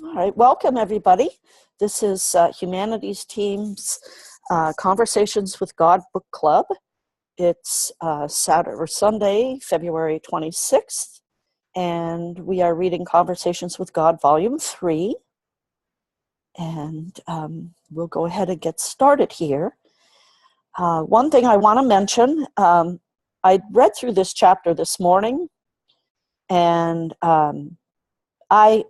All right, welcome everybody. This is Humanities Team's Conversations with God Book Club. It's Saturday or Sunday, February 26th, and we are reading Conversations with God, Volume 3. And we'll go ahead and get started here. One thing I want to mention, I read through this chapter this morning, and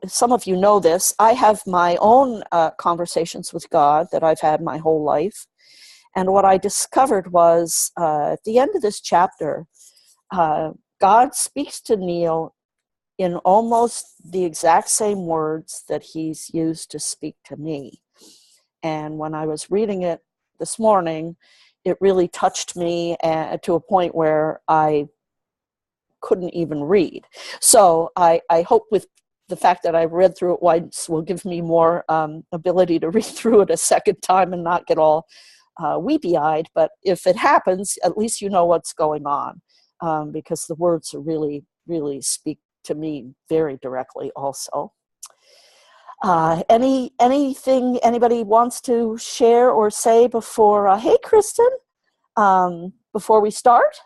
some of you know this, I have my own conversations with God that I've had my whole life. And what I discovered was at the end of this chapter, God speaks to Neil in almost the exact same words that he's used to speak to me. And when I was reading it this morning, it really touched me to a point where I couldn't even read. So I hope with the fact that I read through it once will give me more ability to read through it a second time and not get all weepy-eyed. But if it happens, at least you know what's going on, because the words are really, really speak to me very directly also. Anything anybody wants to share or say before, hey Kristen, before we start?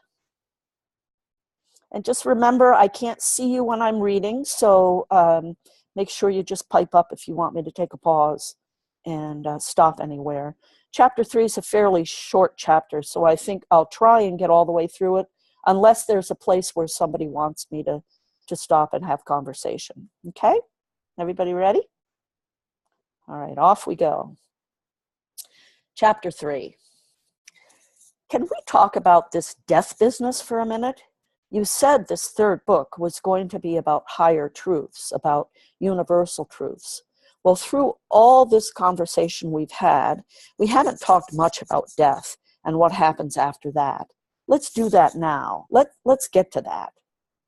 And just remember, I can't see you when I'm reading, so make sure you just pipe up if you want me to take a pause and stop anywhere. Chapter 3 is a fairly short chapter, so I think I'll try and get all the way through it, unless there's a place where somebody wants me to stop and have conversation. Okay? Everybody ready? All right, off we go. Chapter 3. Can we talk about this death business for a minute? You said this third book was going to be about higher truths, about universal truths. Well, through all this conversation we've had, we haven't talked much about death and what happens after that. Let's do that now. Let's get to that.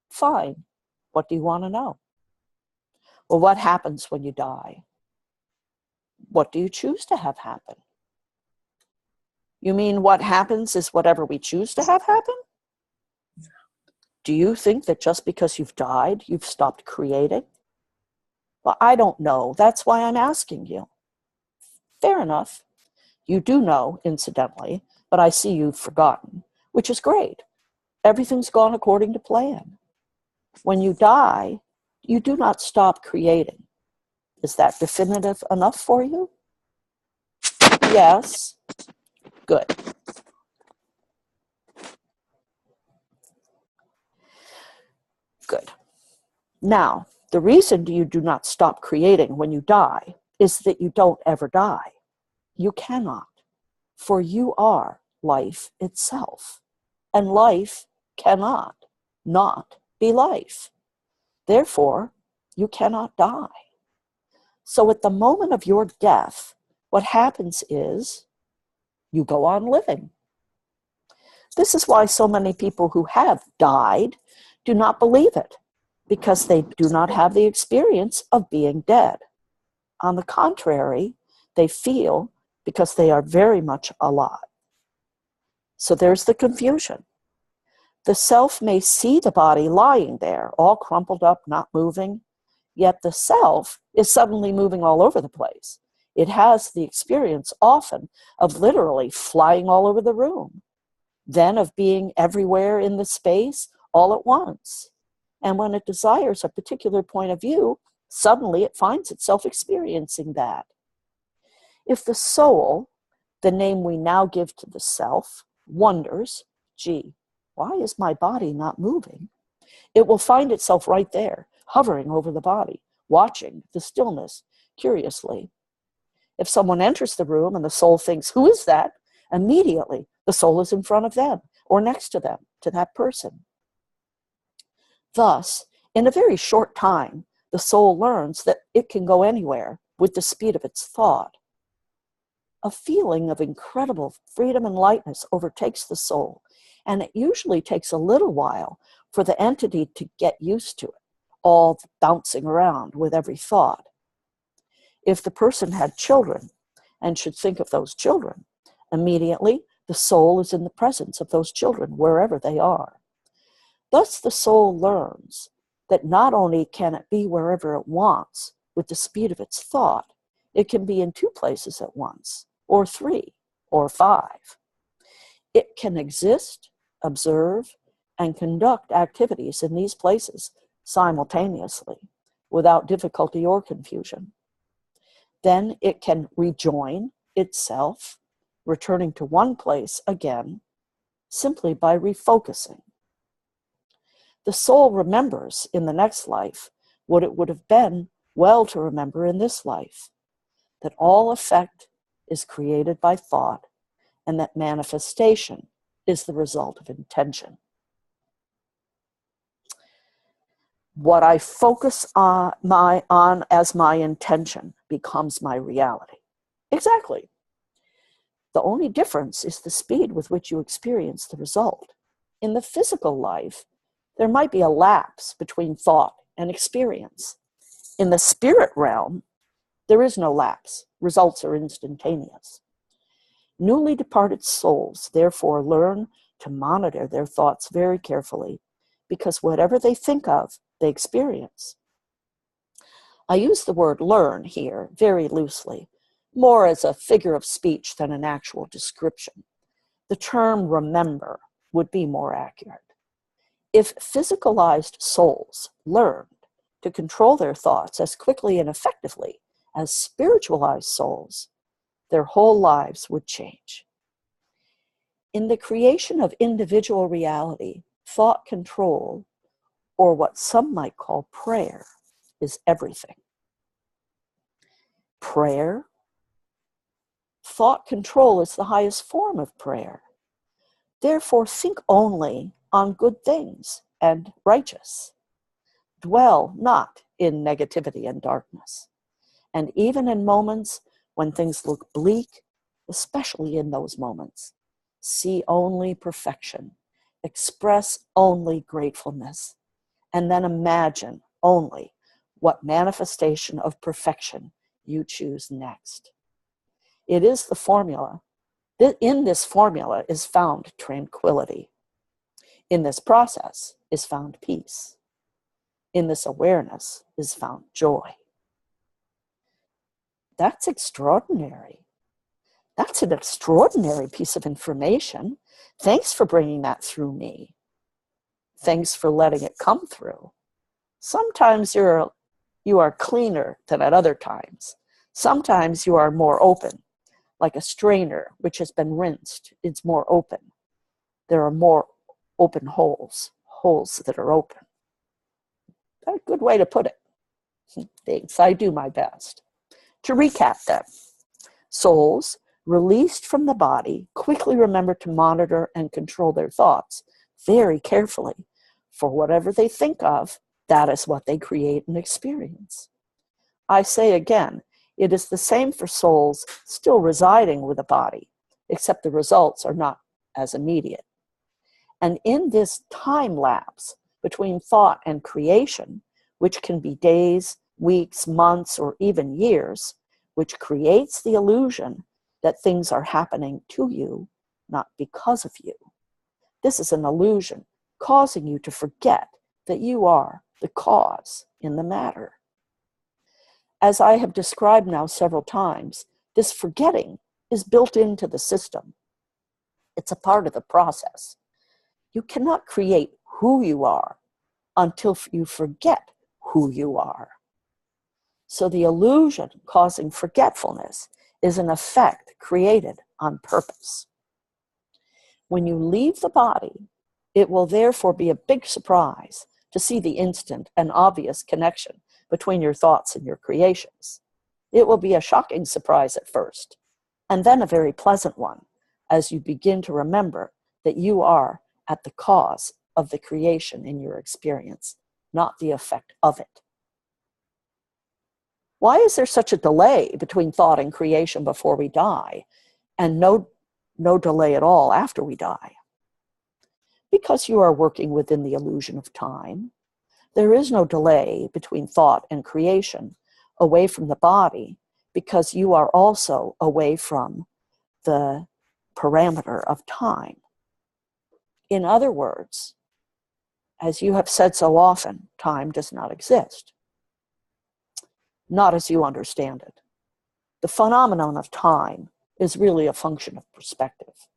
Fine. What do you want to know? Well, what happens when you die? What do you choose to have happen? You mean what happens is whatever we choose to have happen? Do you think that just because you've died, you've stopped creating? Well, I don't know. That's why I'm asking you. Fair enough. You do know, incidentally, but I see you've forgotten, which is great. Everything's gone according to plan. When you die, you do not stop creating. Is that definitive enough for you? Yes. Good. Good. Now, the reason you do not stop creating when you die is that you don't ever die. You cannot, for you are life itself, and life cannot not be life. Therefore, you cannot die. So at the moment of your death, what happens is you go on living. This is why so many people who have died do not believe it, because they do not have the experience of being dead. On the contrary, they feel because they are very much alive. So there's the confusion. The self may see the body lying there, all crumpled up, not moving, yet the self is suddenly moving all over the place. It has the experience often of literally flying all over the room, then of being everywhere in the space all at once. And when it desires a particular point of view, suddenly it finds itself experiencing that. If the soul, the name we now give to the self, wonders, gee, why is my body not moving? It will find itself right there, hovering over the body, watching the stillness curiously. If someone enters the room and the soul thinks, who is that? Immediately, the soul is in front of them or next to them, to that person. Thus, in a very short time, the soul learns that it can go anywhere with the speed of its thought. A feeling of incredible freedom and lightness overtakes the soul, and it usually takes a little while for the entity to get used to it, all bouncing around with every thought. If the person had children and should think of those children, immediately the soul is in the presence of those children wherever they are. Thus the soul learns that not only can it be wherever it wants with the speed of its thought, it can be in 2 places at once, or 3, or 5. It can exist, observe, and conduct activities in these places simultaneously, without difficulty or confusion. Then it can rejoin itself, returning to one place again, simply by refocusing. The soul remembers in the next life what it would have been well to remember in this life, that all effect is created by thought, and that manifestation is the result of intention. What I focus on as my intention becomes my reality. Exactly. The only difference is the speed with which you experience the result. In the physical life, there might be a lapse between thought and experience. In the spirit realm, there is no lapse. Results are instantaneous. Newly departed souls, therefore, learn to monitor their thoughts very carefully, because whatever they think of, they experience. I use the word learn here very loosely, more as a figure of speech than an actual description. The term remember would be more accurate. If physicalized souls learned to control their thoughts as quickly and effectively as spiritualized souls, their whole lives would change. In the creation of individual reality, thought control, or what some might call prayer, is everything. Prayer? Thought control is the highest form of prayer. Therefore, think only on good things and righteous. Dwell not in negativity and darkness. And even in moments when things look bleak, especially in those moments, see only perfection, express only gratefulness, and then imagine only what manifestation of perfection you choose next. It is the formula. In this formula is found tranquility. In this process is found peace. In this awareness is found joy. That's extraordinary. That's an extraordinary piece of information. Thanks for bringing that through me. Thanks for letting it come through. Sometimes you are cleaner than at other times. Sometimes you are more open, like a strainer which has been rinsed. It's more open. There are more open holes that are open. That's a good way to put it. Thanks, I do my best. To recap then, souls released from the body quickly remember to monitor and control their thoughts very carefully. For whatever they think of, that is what they create and experience. I say again, it is the same for souls still residing with the body, except the results are not as immediate. And in this time lapse between thought and creation, which can be days, weeks, months, or even years, which creates the illusion that things are happening to you, not because of you. This is an illusion causing you to forget that you are the cause in the matter. As I have described now several times, this forgetting is built into the system. It's a part of the process. You cannot create who you are until you forget who you are. So the illusion causing forgetfulness is an effect created on purpose. When you leave the body, it will therefore be a big surprise to see the instant and obvious connection between your thoughts and your creations. It will be a shocking surprise at first, and then a very pleasant one as you begin to remember that you are at the cause of the creation in your experience, not the effect of it. Why is there such a delay between thought and creation before we die, and no delay at all after we die? Because you are working within the illusion of time. There is no delay between thought and creation away from the body, because you are also away from the parameter of time. In other words, as you have said so often, time does not exist. not as you understand it. The phenomenon of time is really a function of perspective.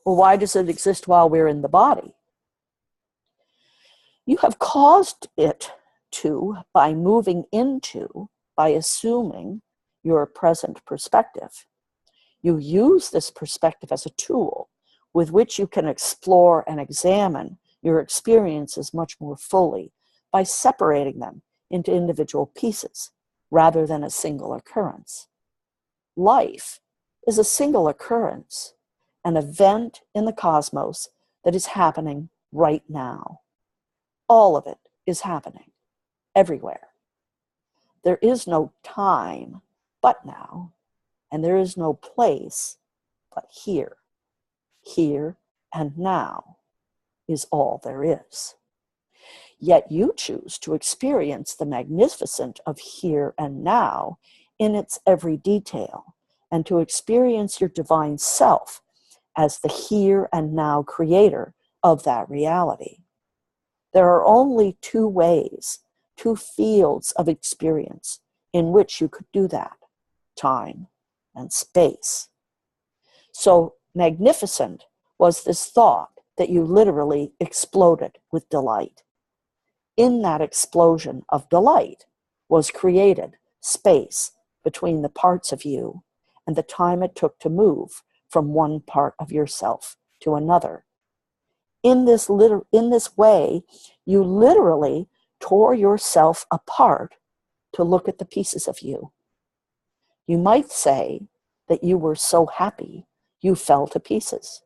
Well, why does it exist while we're in the body? You have caused it to by moving into, by assuming your present perspective. You use this perspective as a tool with which you can explore and examine your experiences much more fully by separating them into individual pieces rather than a single occurrence. Life is a single occurrence, an event in the cosmos that is happening right now. All of it is happening everywhere. There is no time but now, and there is no place but here. Here and now is all there is. Yet you choose to experience the magnificent of here and now in its every detail, and to experience your divine self as the here and now creator of that reality. There are only two ways, two fields of experience in which you could do that: time and space. So magnificent was this thought that you literally exploded with delight. In that explosion of delight was created space between the parts of you and the time it took to move from one part of yourself to another. In this way, you literally tore yourself apart to look at the pieces of you. You might say that you were so happy you fell to pieces.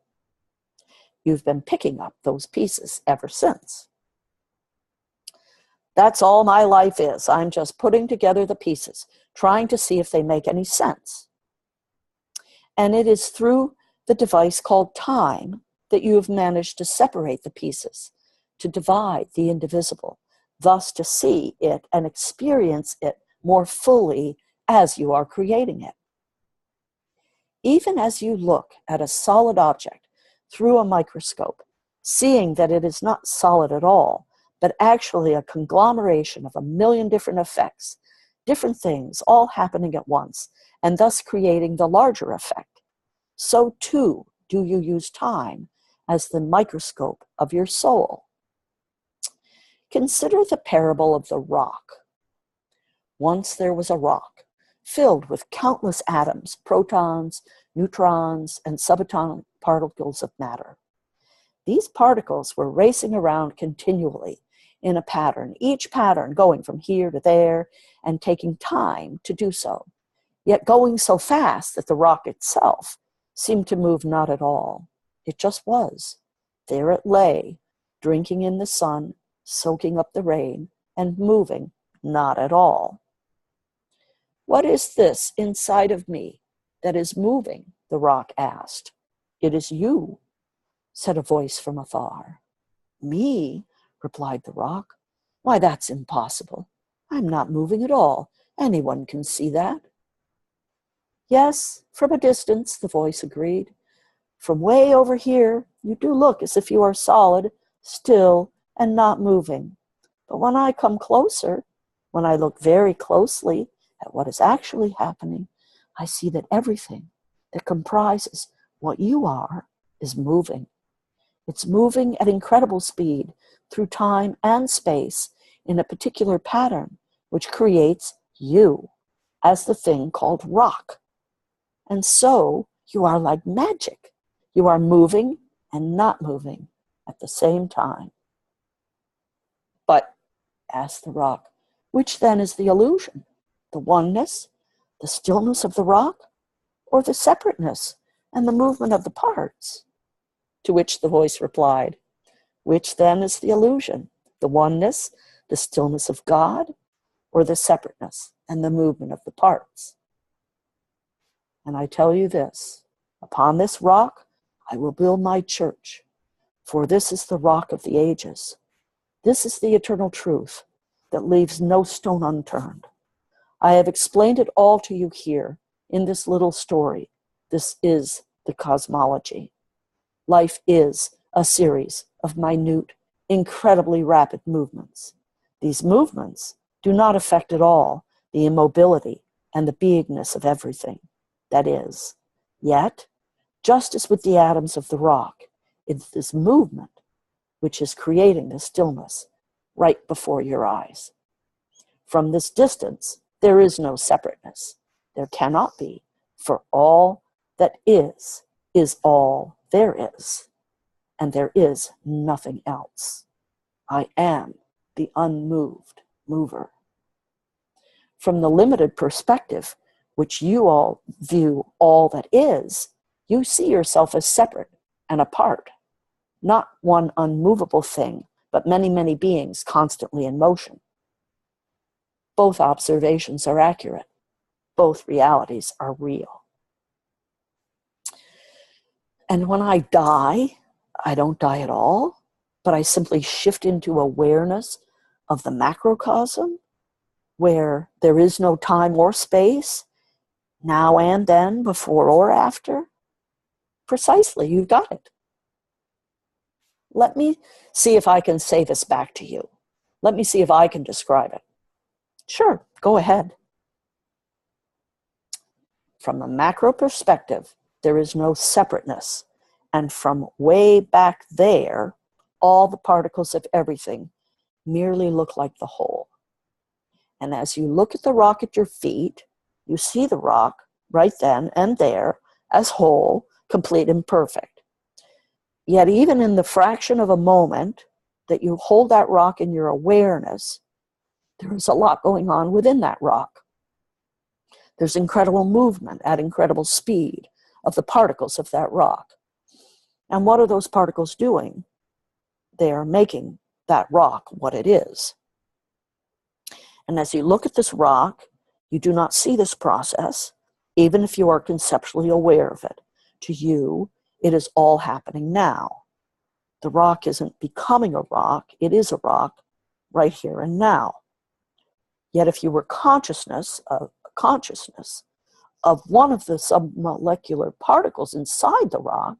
You've been picking up those pieces ever since. That's all my life is. I'm just putting together the pieces, trying to see if they make any sense. And it is through the device called time that you have managed to separate the pieces, to divide the indivisible, thus to see it and experience it more fully as you are creating it. Even as you look at a solid object through a microscope, seeing that it is not solid at all, but actually a conglomeration of a million different effects, different things all happening at once, and thus creating the larger effect, so too do you use time as the microscope of your soul. Consider the parable of the rock. Once there was a rock filled with countless atoms, protons, neutrons, and subatomic particles of matter. These particles were racing around continually in a pattern, each pattern going from here to there and taking time to do so, yet going so fast that the rock itself seemed to move not at all. It just was. There it lay, drinking in the sun, soaking up the rain, and moving not at all. What is this inside of me that is moving? The rock asked. It is you, said a voice from afar. Me? Replied the rock. Why, that's impossible. I'm not moving at all. Anyone can see that. Yes, from a distance, the voice agreed. From way over here, you do look as if you are solid, still, and not moving. But when I come closer, when I look very closely at what is actually happening, I see that everything that comprises what you are is moving. It's moving at incredible speed through time and space in a particular pattern, which creates you as the thing called rock. And so you are like magic. You are moving and not moving at the same time. But, asked the rock, which then is the illusion? The oneness, the stillness of the rock, or the separateness and the movement of the parts? To which the voice replied, which then is the illusion? The oneness, the stillness of God, or the separateness and the movement of the parts? And I tell you this, upon this rock I will build my church, for this is the rock of the ages. This is the eternal truth that leaves no stone unturned. I have explained it all to you here in this little story. This is the cosmology. Life is a series of minute, incredibly rapid movements. These movements do not affect at all the immobility and the beingness of everything that is. Yet, just as with the atoms of the rock, it's this movement which is creating the stillness right before your eyes. From this distance, there is no separateness. There cannot be, for all that is all there is, and there is nothing else. I am the unmoved mover. From the limited perspective, which you all view all that is, you see yourself as separate and apart, not one unmovable thing, but many, many beings constantly in motion. Both observations are accurate. Both realities are real. And when I die, I don't die at all, but I simply shift into awareness of the macrocosm, where there is no time or space, now and then, before or after. Precisely, you've got it. Let me see if I can say this back to you. Let me see if I can describe it. Sure, go ahead. From the macro perspective, there is no separateness. And from way back there, all the particles of everything merely look like the whole. And as you look at the rock at your feet, you see the rock right then and there as whole, complete and perfect. Yet even in the fraction of a moment that you hold that rock in your awareness, there is a lot going on within that rock. There's incredible movement at incredible speed of the particles of that rock. And what are those particles doing? They are making that rock what it is. And as you look at this rock, you do not see this process, even if you are conceptually aware of it. To you, it is all happening now. The rock isn't becoming a rock, it is a rock right here and now. Yet if you were consciousness of one of the submolecular particles inside the rock,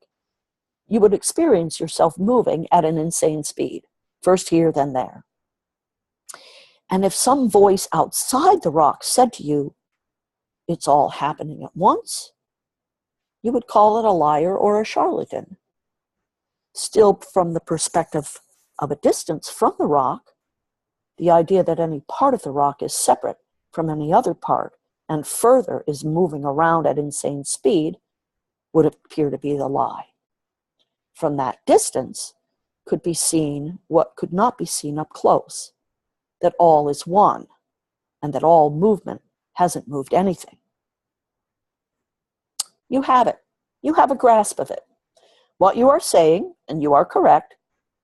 you would experience yourself moving at an insane speed, first here, then there. And if some voice outside the rock said to you, it's all happening at once, you would call it a liar or a charlatan. Still, from the perspective of a distance from the rock, the idea that any part of the rock is separate from any other part and further is moving around at insane speed would appear to be the lie. From that distance could be seen what could not be seen up close, that all is one and that all movement hasn't moved anything. You have it. You have a grasp of it. What you are saying, and you are correct,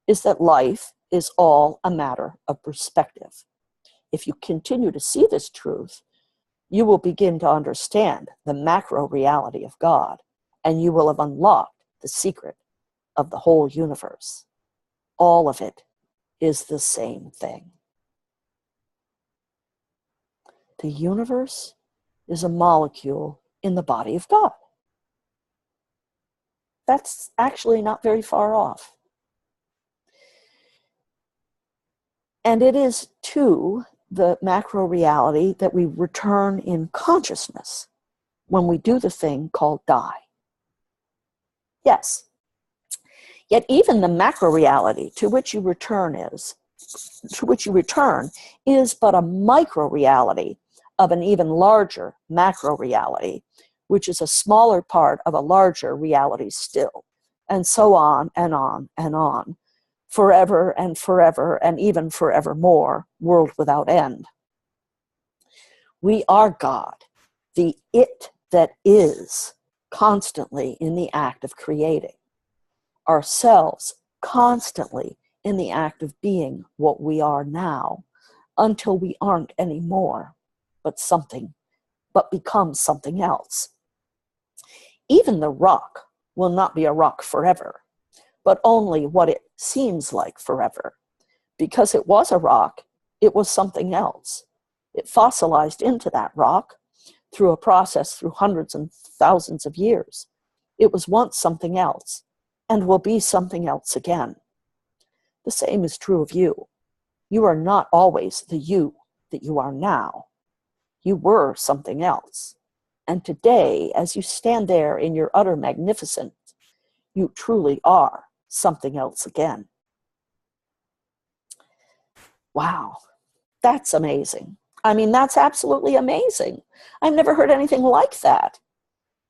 is that life is all a matter of perspective. If you continue to see this truth, you will begin to understand the macro reality of God, and you will have unlocked the secret of the whole universe. All of it is the same thing. The universe is a molecule in the body of God. That's actually not very far off. And it is to the macro reality that we return in consciousness when we do the thing called die. Yes. Yet even the macro reality to which you return is but a micro reality of an even larger macro reality, which is a smaller part of a larger reality still, and so on and on and on, forever and even forevermore, world without end. We are God, the it that is, constantly in the act of creating, ourselves constantly in the act of being what we are now, until we aren't anymore, but become something else. Even the rock will not be a rock forever, but only what it seems like forever. Because it was a rock, it was something else. It fossilized into that rock through a process through hundreds and thousands of years. It was once something else, and will be something else again. The same is true of you. You are not always the you that you are now. You were something else. And today, as you stand there in your utter magnificence, you truly are something else again. Wow, that's amazing. I mean, that's absolutely amazing. I've never heard anything like that.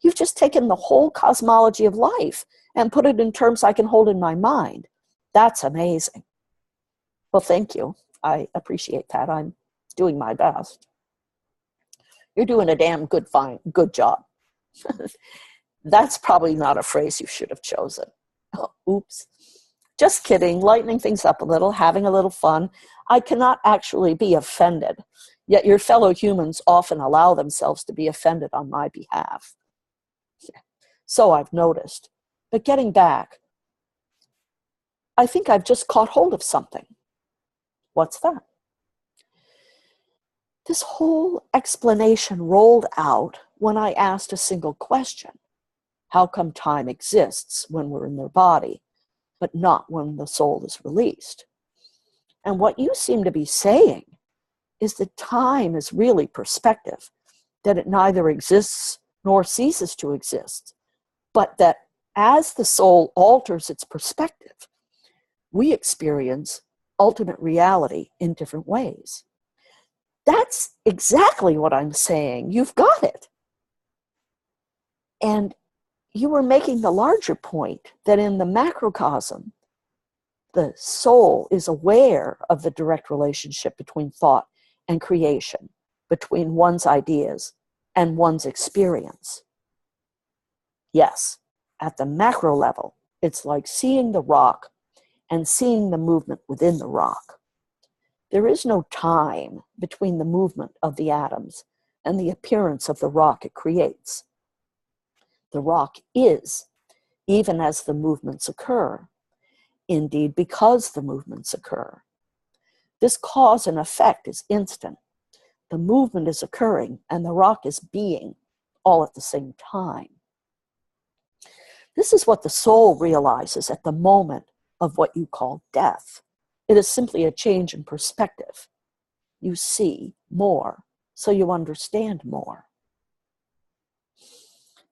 You've just taken the whole cosmology of life and put it in terms I can hold in my mind. That's amazing. Well, thank you. I appreciate that. I'm doing my best. You're doing a damn good job. That's probably not a phrase you should have chosen. Oh, oops. Just kidding, lightening things up a little, having a little fun. I cannot actually be offended, yet your fellow humans often allow themselves to be offended on my behalf. So I've noticed. But getting back, I think I've just caught hold of something. What's that? This whole explanation rolled out when I asked a single question. How come time exists when we're in their body, but not when the soul is released? And what you seem to be saying is that time is really perspective, that it neither exists nor ceases to exist, but that as the soul alters its perspective, we experience ultimate reality in different ways. That's exactly what I'm saying. You've got it. And you were making the larger point that in the macrocosm, the soul is aware of the direct relationship between thought and creation, between one's ideas and one's experience. Yes, at the macro level, it's like seeing the rock and seeing the movement within the rock. There is no time between the movement of the atoms and the appearance of the rock it creates. The rock is, even as the movements occur. Indeed, because the movements occur. This cause and effect is instant. The movement is occurring and the rock is being all at the same time. This is what the soul realizes at the moment of what you call death. It is simply a change in perspective. You see more, so you understand more.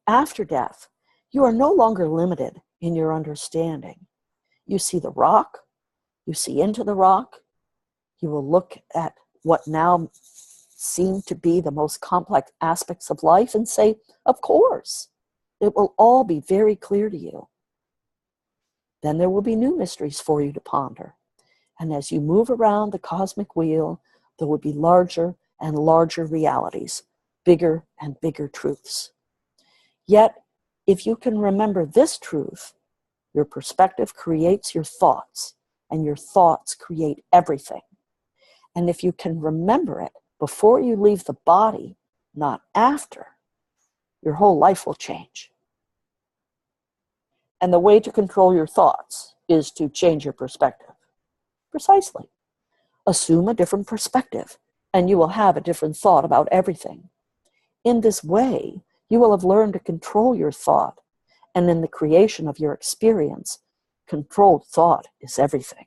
After death, you are no longer limited in your understanding. You see the rock, you see into the rock, you will look at what now seem to be the most complex aspects of life and say, of course, it will all be very clear to you. Then there will be new mysteries for you to ponder. And as you move around the cosmic wheel, there will be larger and larger realities, bigger and bigger truths. Yet, if you can remember this truth, your perspective creates your thoughts, and your thoughts create everything. And if you can remember it before you leave the body, not after, your whole life will change. And the way to control your thoughts is to change your perspective. Precisely. Assume a different perspective, and you will have a different thought about everything. In this way, you will have learned to control your thought, and in the creation of your experience, controlled thought is everything.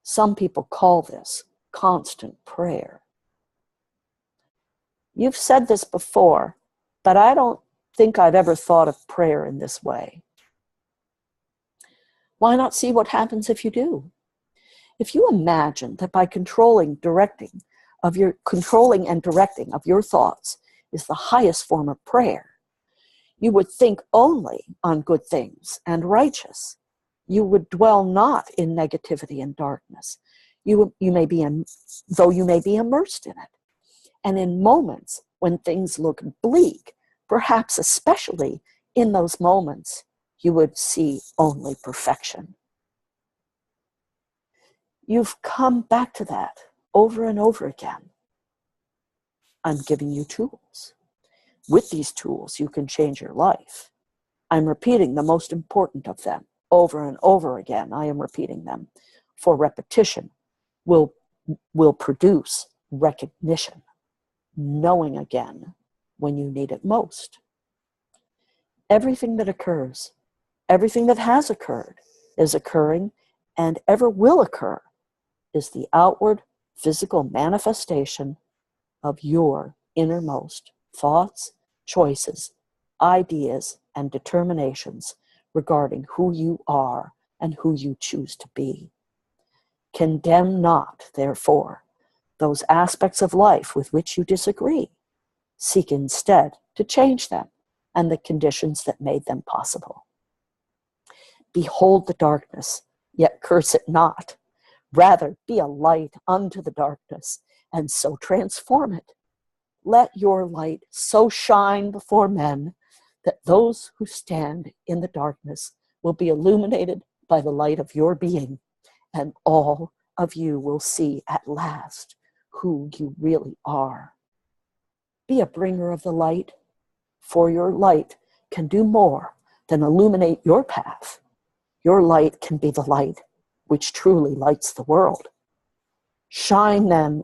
Some people call this constant prayer. You've said this before, but I don't think I've ever thought of prayer in this way. Why not see what happens if you do? If you imagine that by controlling and directing of your thoughts is the highest form of prayer, you would think only on good things and righteous. You would dwell not in negativity and darkness. Though you may be immersed in it. And in moments when things look bleak, perhaps especially in those moments, you would see only perfection. You've come back to that over and over again. I'm giving you tools. With these tools, you can change your life. I'm repeating the most important of them over and over again. I am repeating them, for repetition will produce recognition, knowing again when you need it most. Everything that occurs, everything that has occurred, is occurring and ever will occur, is the outward physical manifestation of your innermost thoughts, choices, ideas, and determinations regarding who you are and who you choose to be. Condemn not, therefore, those aspects of life with which you disagree. Seek instead to change them and the conditions that made them possible. Behold the darkness, yet curse it not. Rather, be a light unto the darkness, and so transform it. Let your light so shine before men that those who stand in the darkness will be illuminated by the light of your being, and all of you will see at last who you really are. Be a bringer of the light, for your light can do more than illuminate your path. Your light can be the light which truly lights the world. Shine on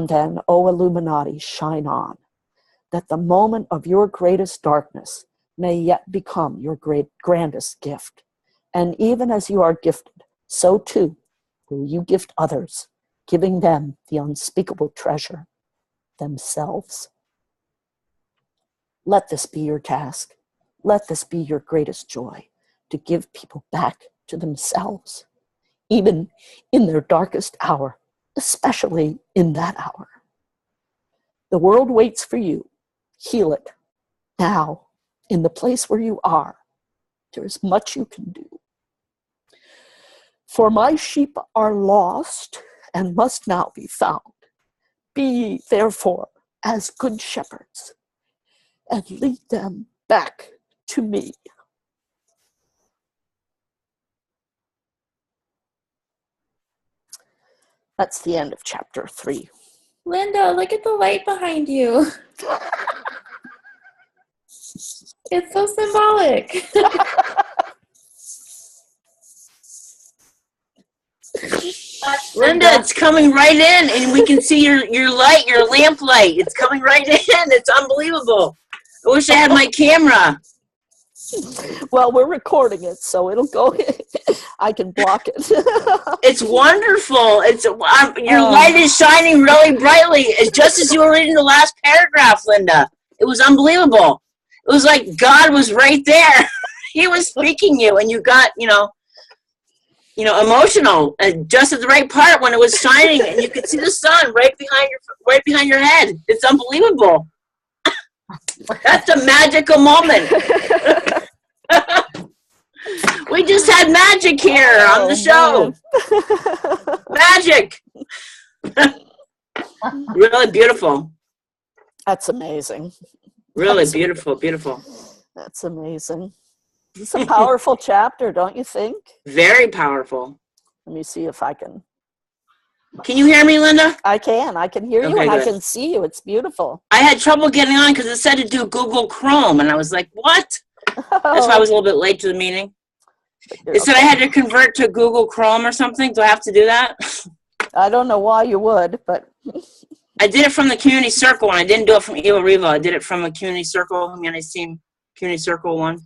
then, O Illuminati, shine on, that the moment of your greatest darkness may yet become your grandest gift. And even as you are gifted, so too will you gift others, giving them the unspeakable treasure, themselves. Let this be your task. Let this be your greatest joy, to give people back to themselves, even in their darkest hour, especially in that hour. The world waits for you. Heal it now, in the place where you are. There is much you can do. For my sheep are lost and must now be found. Be ye therefore as good shepherds, and lead them back to me. That's the end of chapter 3. Linda, look at the light behind you. It's so symbolic. Linda, it's coming right in, and we can see your light, your lamp light. It's coming right in. It's unbelievable. I wish I had my camera. Well, we're recording it, so it'll go. I can block it. It's wonderful. Your light is shining really brightly. It's just as you were reading the last paragraph, Linda. It was unbelievable. It was like God was right there. He was speaking you, and you got, emotional, just at the right part when it was shining, and you could see the sun right behind your head. It's unbelievable. That's a magical moment. We just had magic here on the show. Magic. Really beautiful. That's amazing. Really beautiful, beautiful. That's amazing. It's a powerful chapter, don't you think? Very powerful. Let me see if I can. Can you hear me, Linda? I can hear you, and good. I can see you. It's beautiful. I had trouble getting on because it said to do Google Chrome, and I was like, what? That's why I was a little bit late to the meeting. It said I had to convert to Google Chrome or something. Do I have to do that? I don't know why you would, but... I did it from the Community Circle one. I didn't do it from Evo Revo. I did it from a Community Circle, Humanity Team Community Circle one.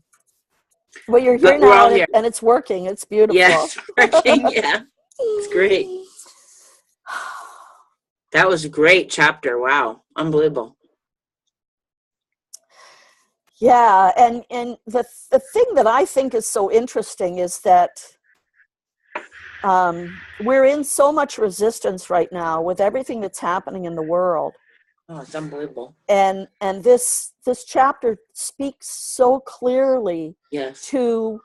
Well, you're here now, and it's working. It's beautiful. Yes, working, yeah. It's great. That was a great chapter. Wow. Unbelievable. Yeah, and the thing that I think is so interesting is that we're in so much resistance right now with everything that's happening in the world. Oh, it's unbelievable. And this chapter speaks so clearly to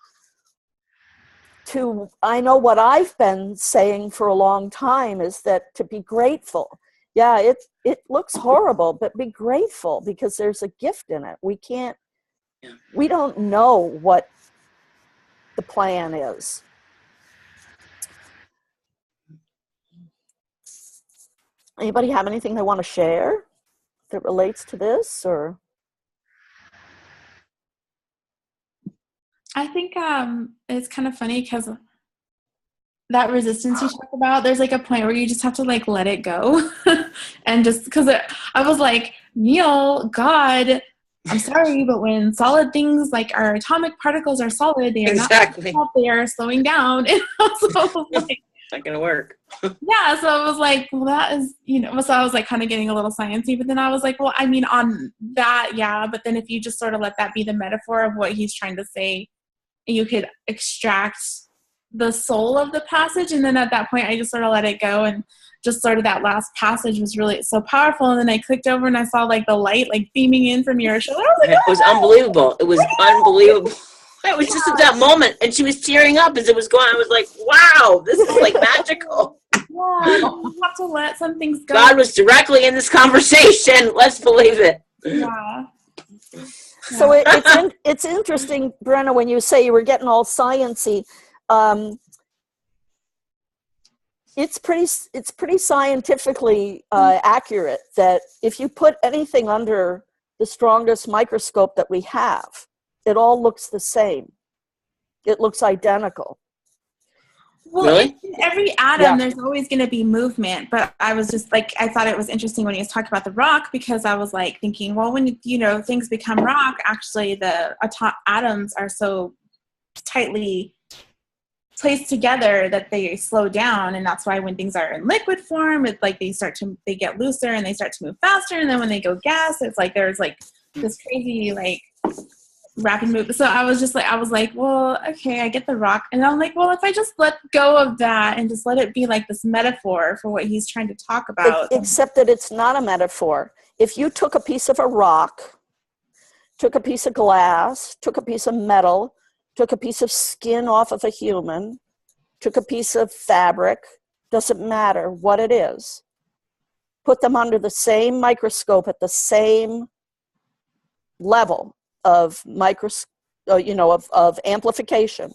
I know what I've been saying for a long time is that to be grateful. Yeah, it looks horrible, but be grateful because there's a gift in it. We don't know what the plan is. Anybody have anything they want to share that relates to this, or? I think it's kind of funny because that resistance you talk about, there's like a point where you just have to like let it go. And just because I was like, Neil, God, I'm sorry, but when solid things like our atomic particles are solid, they are not, they are slowing down. And I was like, not going to work. Yeah, so I was like, well, that is, so I was like kind of getting a little sciencey, but then I was like, well, I mean, on that, yeah, but then if you just sort of let that be the metaphor of what he's trying to say, you could extract the soul of the passage, and then at that point, I just sort of let it go, and just sort of that last passage was really so powerful, and then I clicked over and I saw like the light like beaming in from your shoulder. I was like, It was unbelievable. It was unbelievable. It was just at that moment, and she was tearing up as it was going. I was like, wow, this is like magical. Yeah, you have to let some things go. God was directly in this conversation. Let's believe it. Yeah. So it's interesting, Brenna, when you say you were getting all sciencey. It's pretty scientifically accurate that if you put anything under the strongest microscope that we have, it all looks the same. It looks identical. Well, really? in every atom, there's always going to be movement. But I was just like, I thought it was interesting when he was talking about the rock, because I was like thinking, well, when, things become rock, actually the atoms are so tightly placed together that they slow down. And that's why when things are in liquid form, it's like they get looser and they start to move faster. And then when they go gas, it's like there's like this crazy, like, rapid move. So I was like, well, okay, I get the rock. And I'm like, well, if I just let go of that and just let it be like this metaphor for what he's trying to talk about. Except that it's not a metaphor. If you took a piece of a rock, took a piece of glass, took a piece of metal, took a piece of skin off of a human, took a piece of fabric, doesn't matter what it is, put them under the same microscope at the same level of of amplification,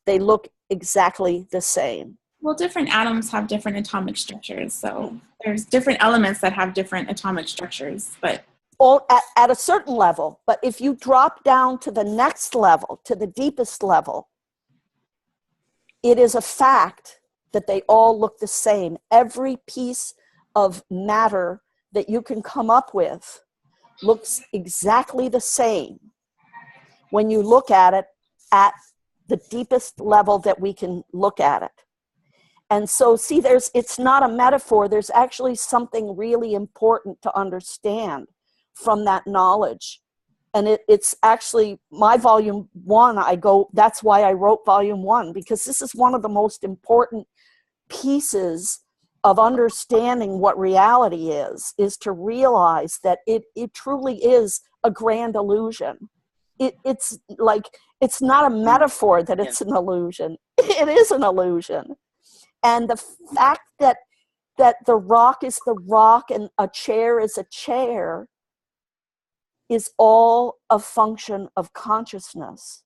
they look exactly the same. Well, different atoms have different atomic structures, so there's different elements that have different atomic structures, but at a certain level. But if you drop down to the next level, to the deepest level, it is a fact that they all look the same. Every piece of matter that you can come up with looks exactly the same when you look at it at the deepest level that we can look at it. And so, see, it's not a metaphor. There's actually something really important to understand from that knowledge. And it's actually my volume 1, that's why I wrote volume 1, because this is one of the most important pieces of understanding what reality is to realize that it truly is a grand illusion. It's not a metaphor that it's an illusion. It is an illusion. And the fact that the rock is the rock and a chair is a chair is all a function of consciousness.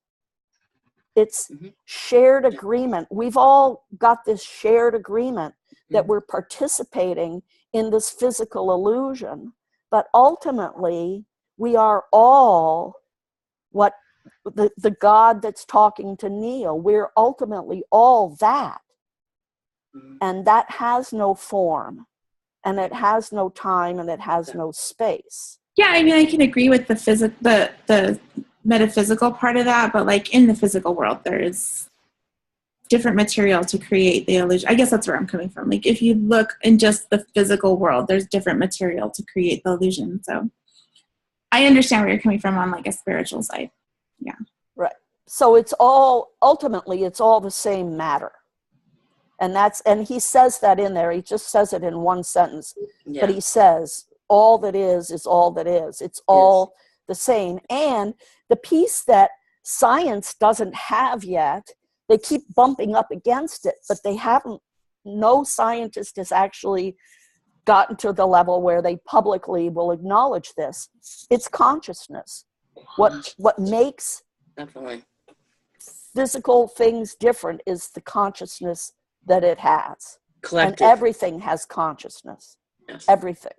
It's shared agreement. We've all got this shared agreement that we're participating in this physical illusion. But ultimately, we are all what the God that's talking to Neil, we're ultimately all that. And that has no form, and it has no time, and it has no space. Yeah, I mean, I can agree with the metaphysical part of that, but like in the physical world, there is different material to create the illusion. I guess that's where I'm coming from. Like if you look in just the physical world, there's different material to create the illusion. So I understand where you're coming from on like a spiritual side. Yeah. Right. So ultimately it's all the same matter. And he says that in there. He just says it in one sentence. Yeah. But he says all that is all that is. It's all the same. And the piece that science doesn't have yet, they keep bumping up against it, but no scientist has actually gotten to the level where they publicly will acknowledge this. It's consciousness. What makes definitely physical things different is the consciousness that it has. Collective. And everything has consciousness. Yes. Everything.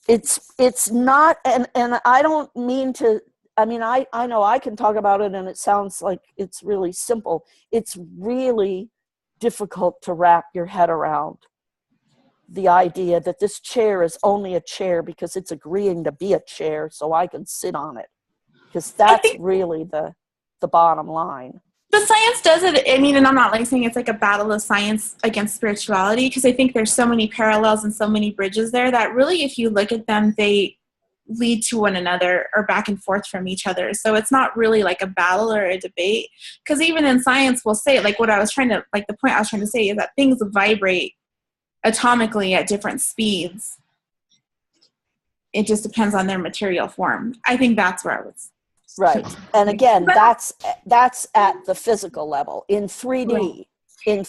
It's not, and I don't mean to, I mean, I know I can talk about it and it sounds like it's really simple. It's really difficult to wrap your head around the idea that this chair is only a chair because it's agreeing to be a chair so I can sit on it. Because that's really the bottom line. But science does it. I mean, and I'm not like saying it's like a battle of science against spirituality, because I think there's so many parallels and so many bridges there that really, if you look at them, they lead to one another or back and forth from each other. So it's not really like a battle or a debate, because even in science, we'll say, like, what I was trying to, like, the point I was trying to say is that things vibrate atomically at different speeds. It just depends on their material form. I think that's where I was. Right. And again, that's at the physical level in 3D, And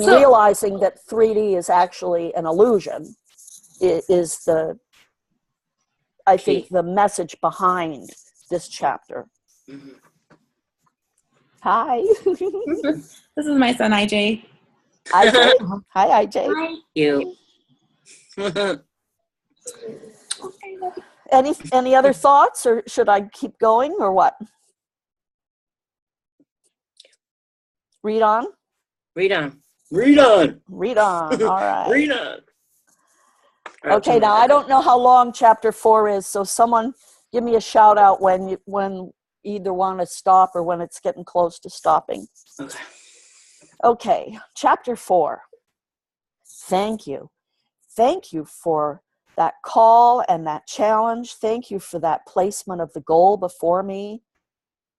So- realizing that 3D is actually an illusion is the, I think, the message behind this chapter. Mm-hmm. Hi. This is my son, IJ. IJ. Hi, IJ. Hi. You. Any other thoughts, or should I keep going, or what? Read on. Read on. Read on. Read on. All right. Read on. Okay, now I don't know how long chapter 4 is, so someone give me a shout out when you either want to stop or when it's getting close to stopping. Okay. Okay, chapter 4. Thank you. Thank you for that call and that challenge. Thank you for that placement of the goal before me.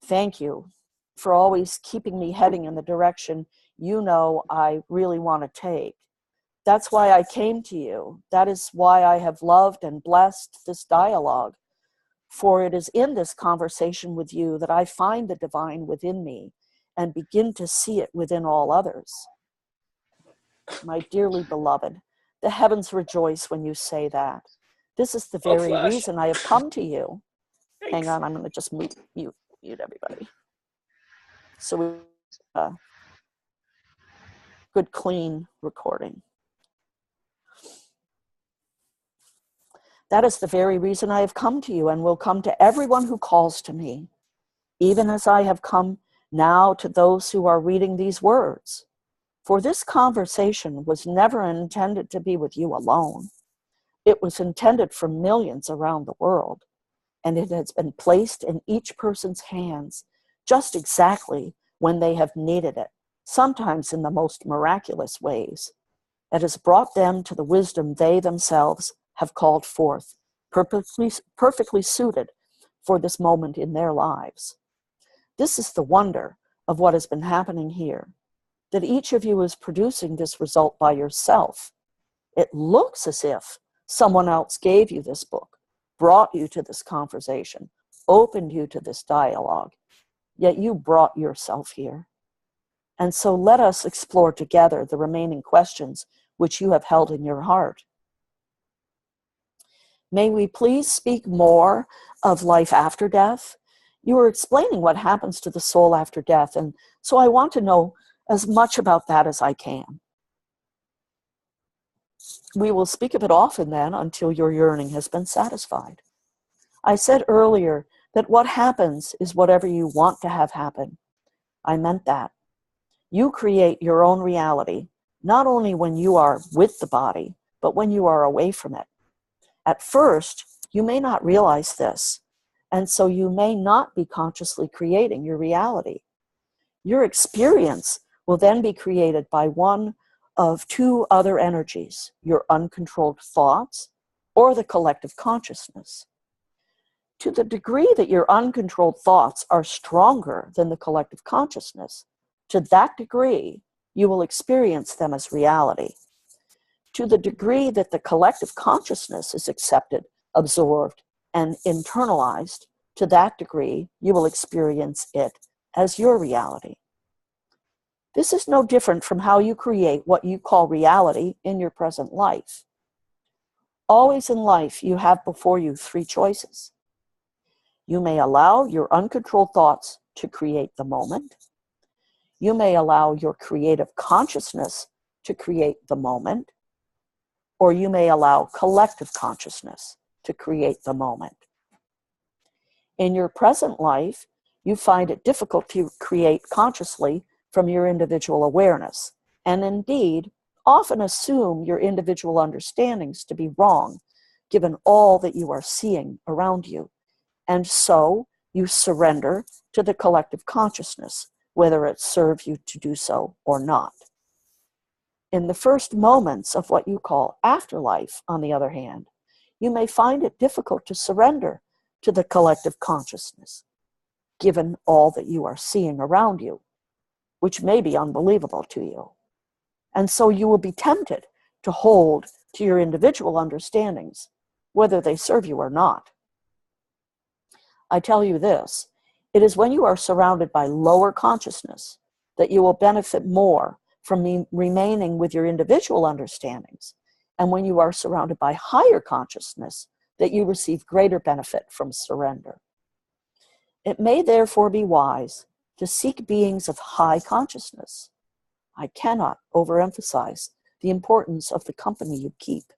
Thank you for always keeping me heading in the direction you know I really want to take. That's why I came to you. That is why I have loved and blessed this dialogue. For it is in this conversation with you that I find the divine within me and begin to see it within all others. My dearly beloved, the heavens rejoice when you say that. This is the very reason I have come to you. Thanks. Hang on, I'm going to just mute everybody. So we good, clean recording. That is the very reason I have come to you and will come to everyone who calls to me, even as I have come now to those who are reading these words. For this conversation was never intended to be with you alone. It was intended for millions around the world, and it has been placed in each person's hands just exactly when they have needed it, sometimes in the most miraculous ways. It has brought them to the wisdom they themselves have called forth, perfectly suited for this moment in their lives. This is the wonder of what has been happening here, that each of you is producing this result by yourself. It looks as if someone else gave you this book, brought you to this conversation, opened you to this dialogue, yet you brought yourself here. And so let us explore together the remaining questions which you have held in your heart. May we please speak more of life after death? You were explaining what happens to the soul after death, and so I want to know as much about that as I can. We will speak of it often then until your yearning has been satisfied. I said earlier that what happens is whatever you want to have happen. I meant that. You create your own reality, not only when you are with the body, but when you are away from it. At first, you may not realize this, and so you may not be consciously creating your reality. Your experience will then be created by one of two other energies, your uncontrolled thoughts or the collective consciousness. To the degree that your uncontrolled thoughts are stronger than the collective consciousness, to that degree, you will experience them as reality. To the degree that the collective consciousness is accepted, absorbed, and internalized, to that degree, you will experience it as your reality. This is no different from how you create what you call reality in your present life. Always in life, you have before you three choices. You may allow your uncontrolled thoughts to create the moment. You may allow your creative consciousness to create the moment, or you may allow collective consciousness to create the moment. In your present life, you find it difficult to create consciously from your individual awareness, and indeed, often assume your individual understandings to be wrong, given all that you are seeing around you. And so, you surrender to the collective consciousness, whether it serves you to do so or not. In the first moments of what you call afterlife, on the other hand, you may find it difficult to surrender to the collective consciousness, given all that you are seeing around you, which may be unbelievable to you. And so you will be tempted to hold to your individual understandings, whether they serve you or not. I tell you this, it is when you are surrounded by lower consciousness that you will benefit more from remaining with your individual understandings, and when you are surrounded by higher consciousness that you receive greater benefit from surrender. It may therefore be wise to seek beings of high consciousness. I cannot overemphasize the importance of the company you keep.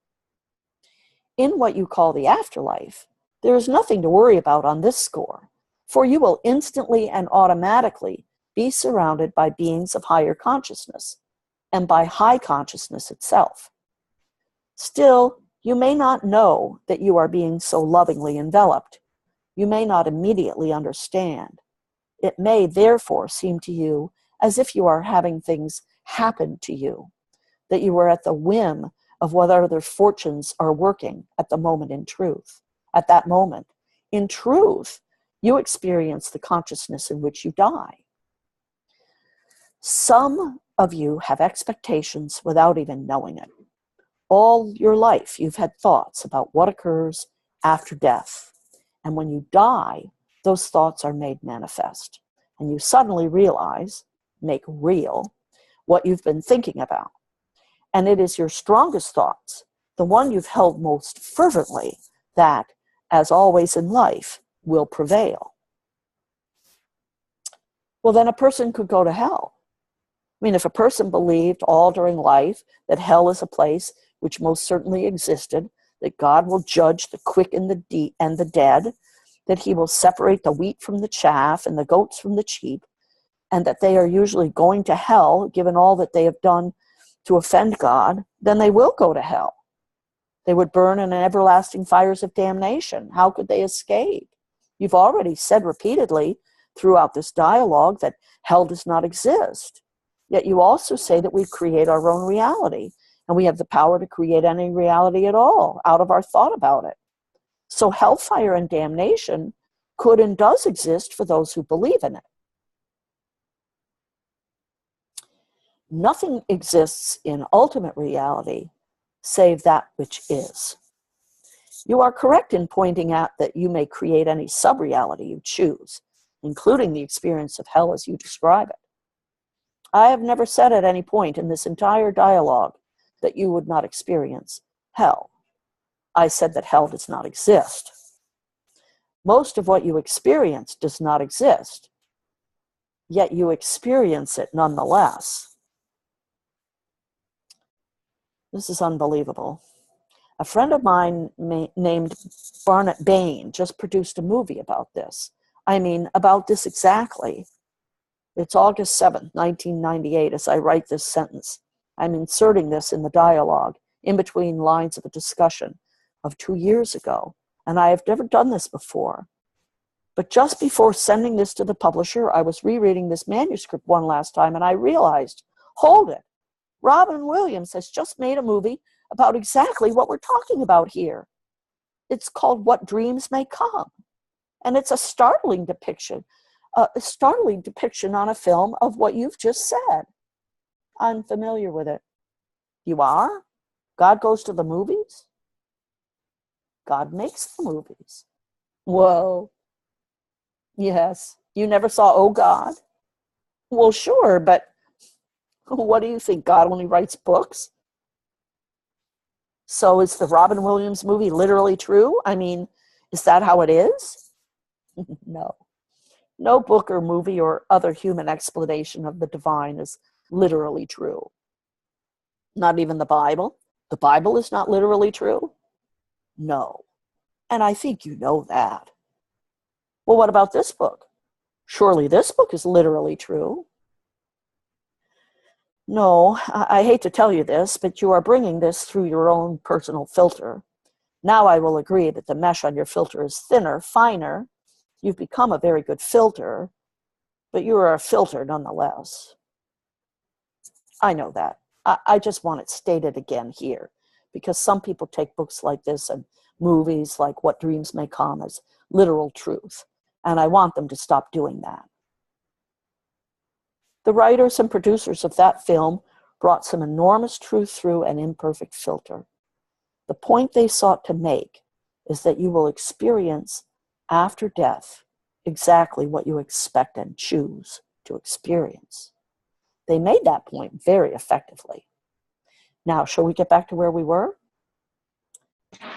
In what you call the afterlife, there is nothing to worry about on this score, for you will instantly and automatically be surrounded by beings of higher consciousness and by high consciousness itself. Still, you may not know that you are being so lovingly enveloped. You may not immediately understand. It may therefore seem to you as if you are having things happen to you, that you are at the whim of what other fortunes are working at the moment in truth. At that moment, in truth, you experience the consciousness in which you die. Some of you have expectations without even knowing it. All your life, you've had thoughts about what occurs after death. And when you die, those thoughts are made manifest. And you suddenly realize, make real, what you've been thinking about. And it is your strongest thoughts, the one you've held most fervently, that, as always in life, will prevail. Well, then a person could go to hell. I mean, if a person believed all during life that hell is a place which most certainly existed, that God will judge the quick and the dead, that he will separate the wheat from the chaff and the goats from the sheep, and that they are usually going to hell, given all that they have done to offend God, then they will go to hell. They would burn in everlasting fires of damnation. How could they escape? You've already said repeatedly throughout this dialogue that hell does not exist. Yet you also say that we create our own reality, and we have the power to create any reality at all out of our thought about it. So hellfire and damnation could and does exist for those who believe in it. Nothing exists in ultimate reality save that which is. You are correct in pointing out that you may create any sub-reality you choose, including the experience of hell as you describe it. I have never said at any point in this entire dialogue that you would not experience hell. I said that hell does not exist. Most of what you experience does not exist, yet you experience it nonetheless. This is unbelievable. A friend of mine named Barnett Bain just produced a movie about this. I mean, about this exactly. It's August 7th, 1998, as I write this sentence. I'm inserting this in the dialogue, in between lines of a discussion of 2 years ago, and I have never done this before. But just before sending this to the publisher, I was rereading this manuscript one last time, and I realized, hold it, Robin Williams has just made a movie about exactly what we're talking about here. It's called What Dreams May Come, and it's a startling depiction on a film of what you've just said. I'm familiar with it. You are? God goes to the movies? God makes the movies. Whoa. Yes. You never saw Oh God? Well, sure, but what do you think? God only writes books? So is the Robin Williams movie literally true? I mean, is that how it is? No. No book or movie or other human explanation of the divine is literally true. Not even the Bible. The Bible is not literally true? No. And I think you know that. Well, what about this book? Surely this book is literally true. No, I hate to tell you this, but you are bringing this through your own personal filter. Now I will agree that the mesh on your filter is thinner, finer, You've become a very good filter, but you are a filter nonetheless. I know that. I just want it stated again here, because some people take books like this and movies like What Dreams May Come as literal truth, and I want them to stop doing that. The writers and producers of that film brought some enormous truth through an imperfect filter. The point they sought to make is that you will experience after death exactly what you expect and choose to experience. They made that point very effectively. Now, shall we get back to where we were?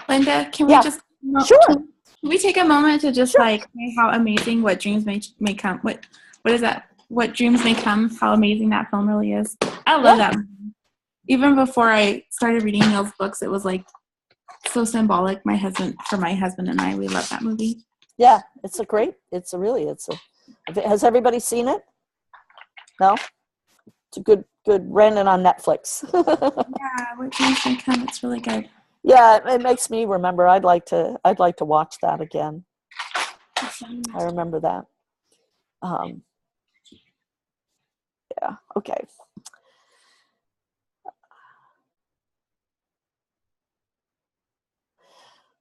Linda, can we Yeah, just sure. Can we take a moment to just Sure. like say how amazing What Dreams May Come? What is that? What Dreams May Come? How amazing that film really is. I love that movie. Even before I started reading Neil's books, it was like so symbolic. For my husband and I, we love that movie. Yeah, has everybody seen it? No? It's a good renting on Netflix. Yeah, What Dreams May Come. It's really good. Yeah, it makes me remember. I'd like to watch that again. I remember that. Yeah, okay.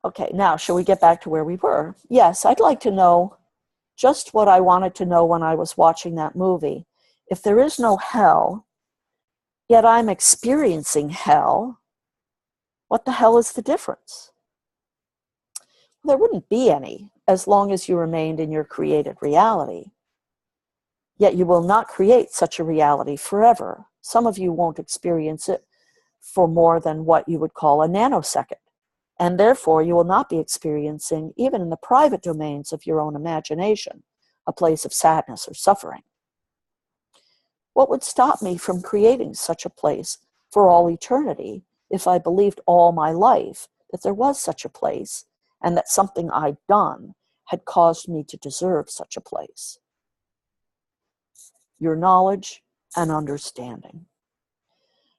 Okay, now, shall we get back to where we were? Yes, I'd like to know just what I wanted to know when I was watching that movie. If there is no hell, yet I'm experiencing hell, what the hell is the difference? There wouldn't be any as long as you remained in your created reality. Yet you will not create such a reality forever. Some of you won't experience it for more than what you would call a nanosecond. And therefore, you will not be experiencing, even in the private domains of your own imagination, a place of sadness or suffering. What would stop me from creating such a place for all eternity if I believed all my life that there was such a place and that something I'd done had caused me to deserve such a place? Your knowledge and understanding.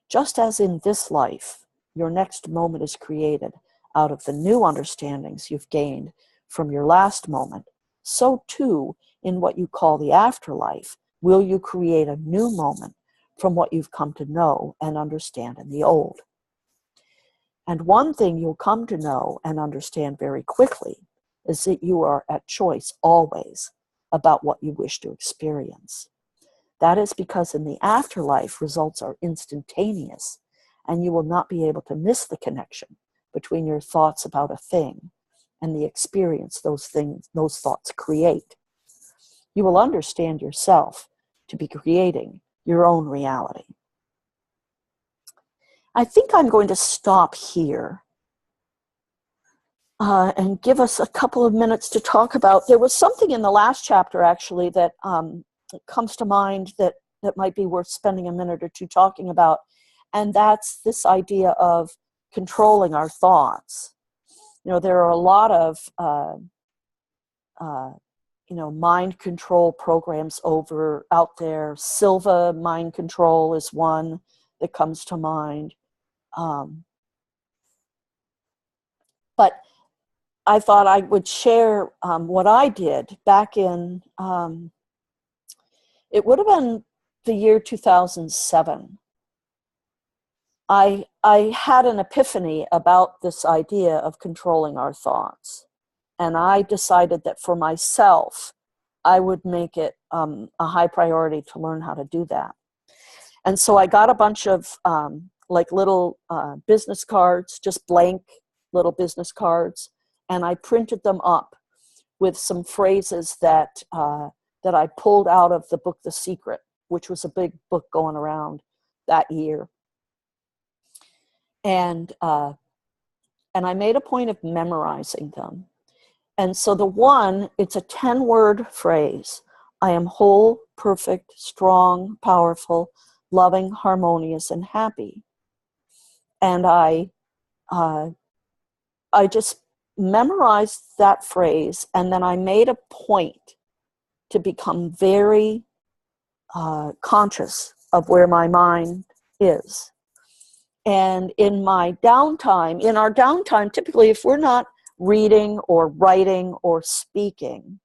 Just as in this life, your next moment is created out of the new understandings you've gained from your last moment, so too in what you call the afterlife will you create a new moment from what you've come to know and understand in the old. And one thing you'll come to know and understand very quickly is that you are at choice always about what you wish to experience. That is because in the afterlife, results are instantaneous, and you will not be able to miss the connection between your thoughts about a thing and the experience those thoughts create. You will understand yourself to be creating your own reality. I think I'm going to stop here and give us a couple of minutes to talk about. There was something in the last chapter, actually, that comes to mind that might be worth spending a minute or two talking about, and that's this idea of controlling our thoughts. There are a lot of mind control programs out there. Silva mind control is one that comes to mind. But I thought I would share what I did back in, it would have been the year 2007. I had an epiphany about this idea of controlling our thoughts. And I decided that for myself, I would make it a high priority to learn how to do that. And so I got a bunch of little business cards, just blank little business cards, and I printed them up with some phrases that I pulled out of the book The Secret, which was a big book going around that year. And I made a point of memorizing them. And so it's a 10-word phrase. I am whole, perfect, strong, powerful, loving, harmonious, and happy. And I just memorized that phrase, and then I made a point to become very conscious of where my mind is. And in our downtime, typically if we're not reading or writing or speaking,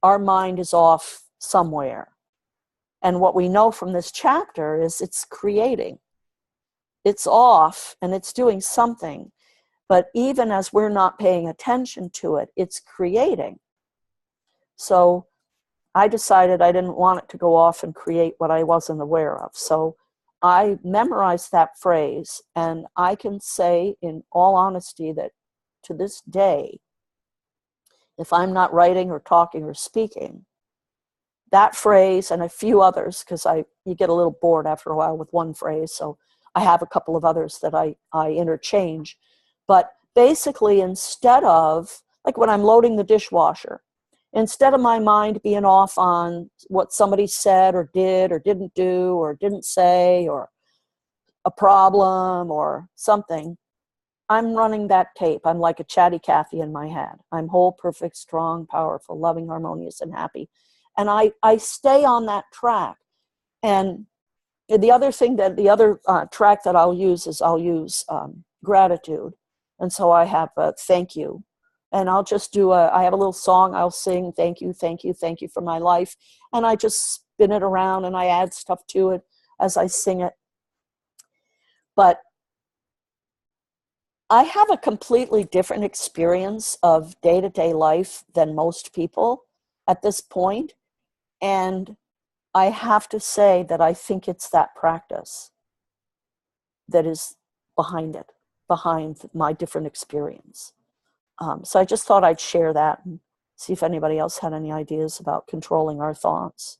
our mind is off somewhere. And what we know from this chapter is it's creating. It's off and it's doing something. But even as we're not paying attention to it, it's creating. So I decided I didn't want it to go off and create what I wasn't aware of. So I memorized that phrase, and I can say in all honesty that to this day, if I'm not writing or talking or speaking, that phrase and a few others, because you get a little bored after a while with one phrase, so I have a couple of others that I interchange. But basically, instead of, like when I'm loading the dishwasher, instead of my mind being off on what somebody said or didn't do or didn't say or a problem or something, I'm running that tape. I'm like a chatty Cathy in my head. I'm whole, perfect, strong, powerful, loving, harmonious, and happy. And I stay on that track. And the other thing that the other track that I'll use is gratitude. And so I have a thank you. And I'll just I have a little song I'll sing, thank you, thank you, thank you for my life. And I just spin it around and I add stuff to it as I sing it. But I have a completely different experience of day-to-day life than most people at this point. And I have to say that I think it's that practice that is behind it, behind my different experience. So I just thought I'd share that and see if anybody else had any ideas about controlling our thoughts.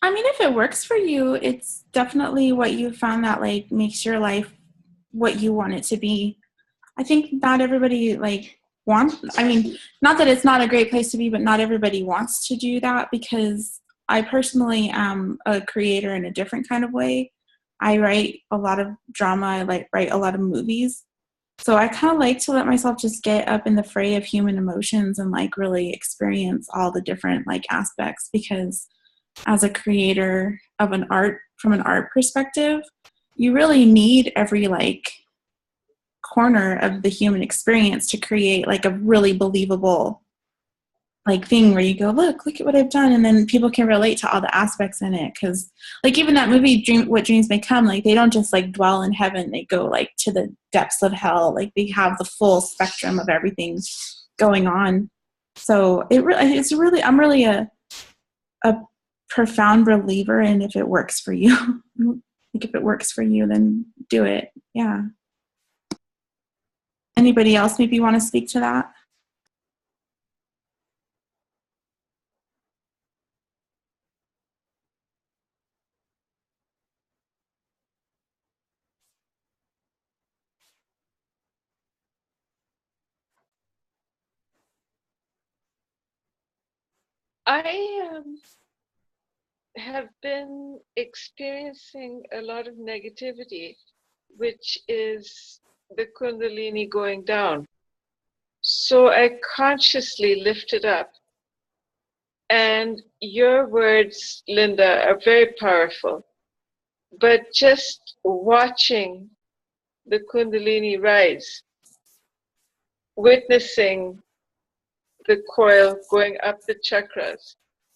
I mean, if it works for you, it's definitely what you found that like makes your life what you want it to be. I think not everybody wants, I mean, not that it's not a great place to be, but not everybody wants to do that, because I personally am a creator in a different kind of way. I write a lot of drama. I write a lot of movies. So I kind of like to let myself just get up in the fray of human emotions and really experience all the different aspects, because as a creator of from an art perspective, you really need every corner of the human experience to create a really believable thing where you go, look at what I've done, and then people can relate to all the aspects in it. Because even that movie What Dreams May Come, they don't just dwell in heaven, they go to the depths of hell. They have the full spectrum of everything going on. So I'm really a profound believer in, if it works for you, if it works for you, then do it. Yeah. Anybody else maybe want to speak to that? I have been experiencing a lot of negativity, which is the Kundalini going down. So I consciously lift it up. And your words, Linda, are very powerful. But just watching the Kundalini rise, witnessing the coil going up the chakras,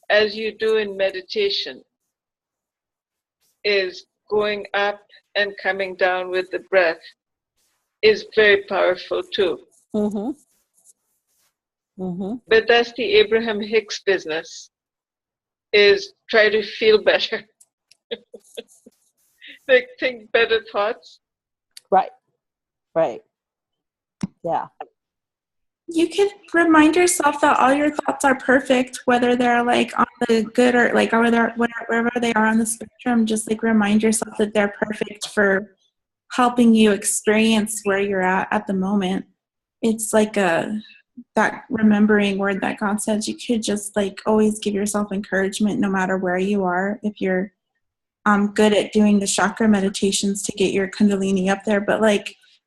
as you do in meditation, is going up and coming down with the breath, is very powerful too. Mm-hmm. Mm-hmm. But that's the Abraham Hicks business, is try to feel better. Think better thoughts. Right. Yeah. You could remind yourself that all your thoughts are perfect, whether they're on the good or wherever they are on the spectrum. Just remind yourself that they're perfect for helping you experience where you're at the moment. It's that remembering word that God says. You could just always give yourself encouragement no matter where you are. If you're good at doing the chakra meditations to get your Kundalini up there, but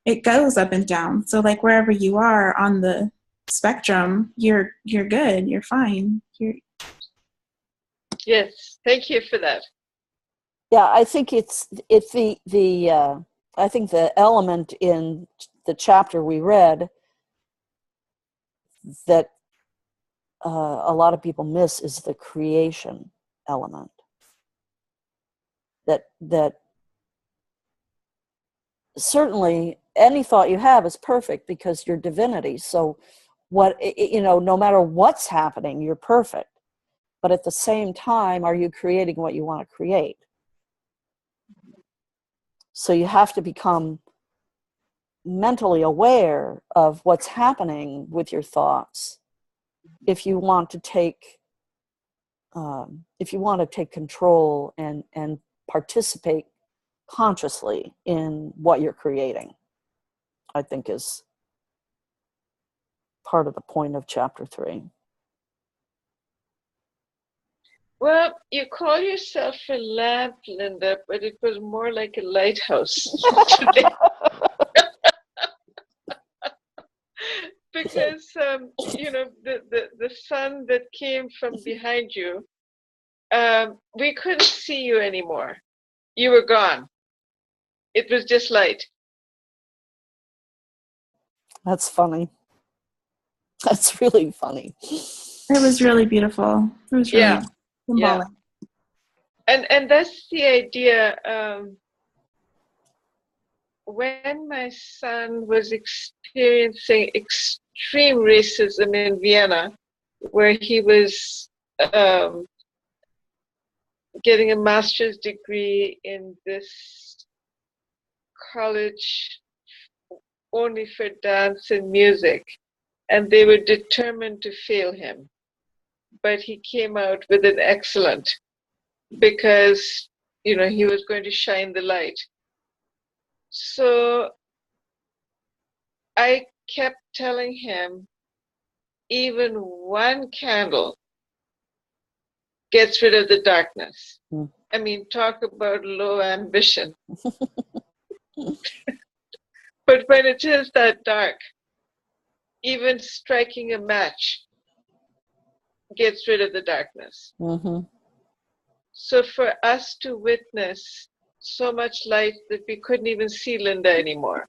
it goes up and down. So wherever you are on the spectrum, you're good. You're fine. Yes, thank you for that. Yeah, I think it's I think the element in the chapter we read that a lot of people miss is the creation element. That certainly any thought you have is perfect because you're divinity. So no matter what's happening, you're perfect. But at the same time, are you creating what you want to create? So you have to become mentally aware of what's happening with your thoughts if you want to take control and participate consciously in what you're creating, I think is part of the point of chapter 3. Well, you call yourself a lamp, Linda, but it was more like a lighthouse today. Because, the sun that came from behind you, we couldn't see you anymore. You were gone. It was just light. That's funny. That's really funny. It was really beautiful. It was really symbolic. Yeah. And that's the idea. When my son was experiencing extreme racism in Vienna, where he was getting a master's degree in this college only for dance and music, and they were determined to fail him. But he came out with an excellent because, he was going to shine the light. So I kept telling him, even one candle gets rid of the darkness. Mm. I mean, talk about low ambition. But when it is that dark, even striking a match gets rid of the darkness. Mm-hmm. So for us to witness so much light that we couldn't even see Linda anymore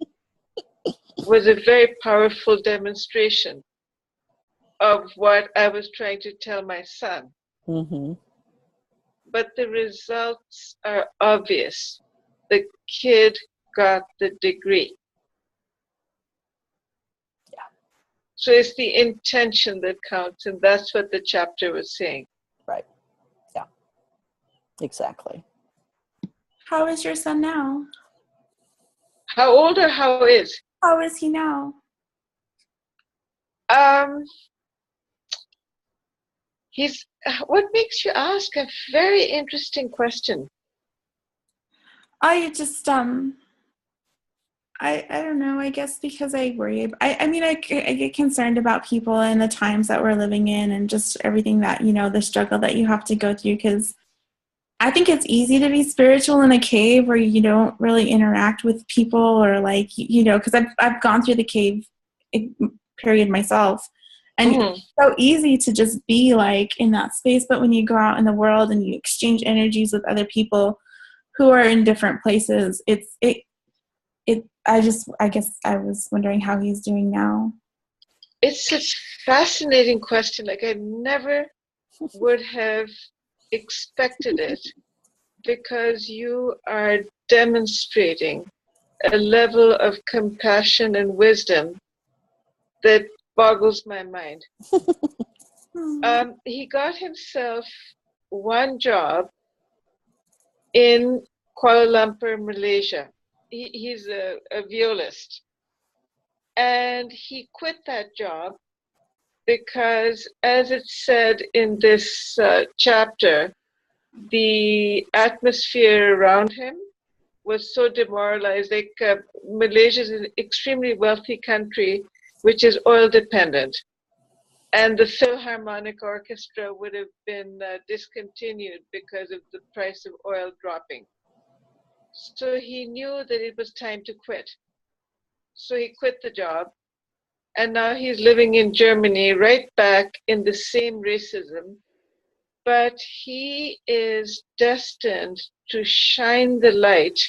was a very powerful demonstration of what I was trying to tell my son. Mm-hmm. But the results are obvious. The kid got the degree. Yeah. So it's the intention that counts, and that's what the chapter was saying. Right. Yeah. Exactly. How is your son now? How old or how is? How is he now? What makes you ask a very interesting question? I just I don't know, I guess because I worry. I get concerned about people and the times that we're living in and just everything that, the struggle that you have to go through, because I think it's easy to be spiritual in a cave where you don't really interact with people or because I've gone through the cave period myself. And it's so easy to just be in that space. But when you go out in the world and you exchange energies with other people who are in different places, I guess I was wondering how he's doing now. It's a fascinating question. I never would have expected it, because you are demonstrating a level of compassion and wisdom that boggles my mind. He got himself one job in Kuala Lumpur, Malaysia. He's a violist. And he quit that job because, as it's said in this chapter, the atmosphere around him was so demoralized. Malaysia is an extremely wealthy country, which is oil dependent. And the Philharmonic Orchestra would have been discontinued because of the price of oil dropping. So he knew that it was time to quit. So he quit the job. And now he's living in Germany, right back in the same racism. But he is destined to shine the light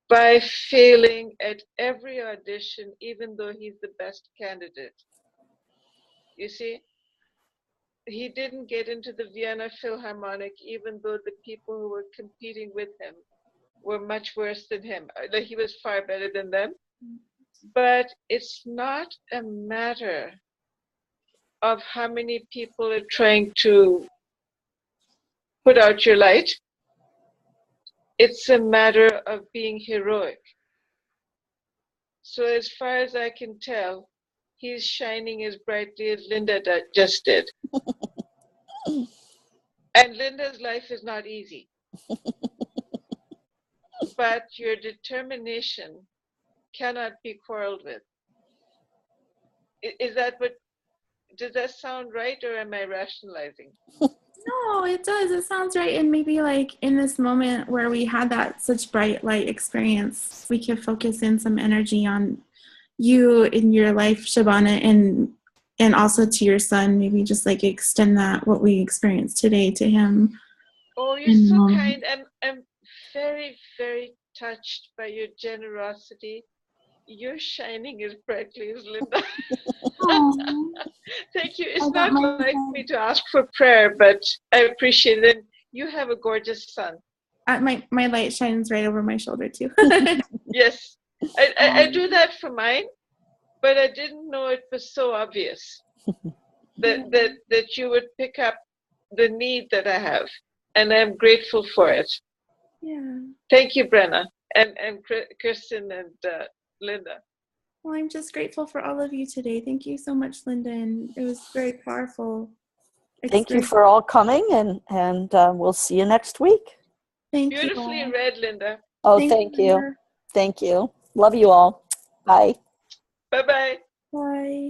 by failing at every audition, even though he's the best candidate. You see? he didn't get into the Vienna Philharmonic, even though the people who were competing with him were much worse than him. Like, he was far better than them. But it's not a matter of how many people are trying to put out your light. It's a matter of being heroic. So as far as I can tell, he's shining as brightly as Linda just did. And Linda's life is not easy. But your determination cannot be quarreled with. Is that what, does that sound right, or am I rationalizing? No, it does. It sounds right. And maybe like in this moment where we had that such bright light experience, we could focus in some energy on you in your life, Shabana, and also to your son. Maybe just like extend that what we experienced today to him. Oh, you're so kind. I'm very, very touched by your generosity. You're shining as brightly as Linda. Thank you. It's not like me to ask for prayer, but I appreciate it. You have a gorgeous son. My light shines right over my shoulder too. Yes, I do that for mine, but I didn't know it was so obvious that you would pick up the need that I have, and I'm grateful for it. Yeah. Thank you, Brenna, and Kristen and Linda. Well, I'm just grateful for all of you today. Thank you so much, Linda, and it was very powerful. Thank you for all coming, and we'll see you next week. Thank Beautifully you. read, Linda. Oh, thank you. Thank you. Love you all. Bye. Bye-bye. Bye.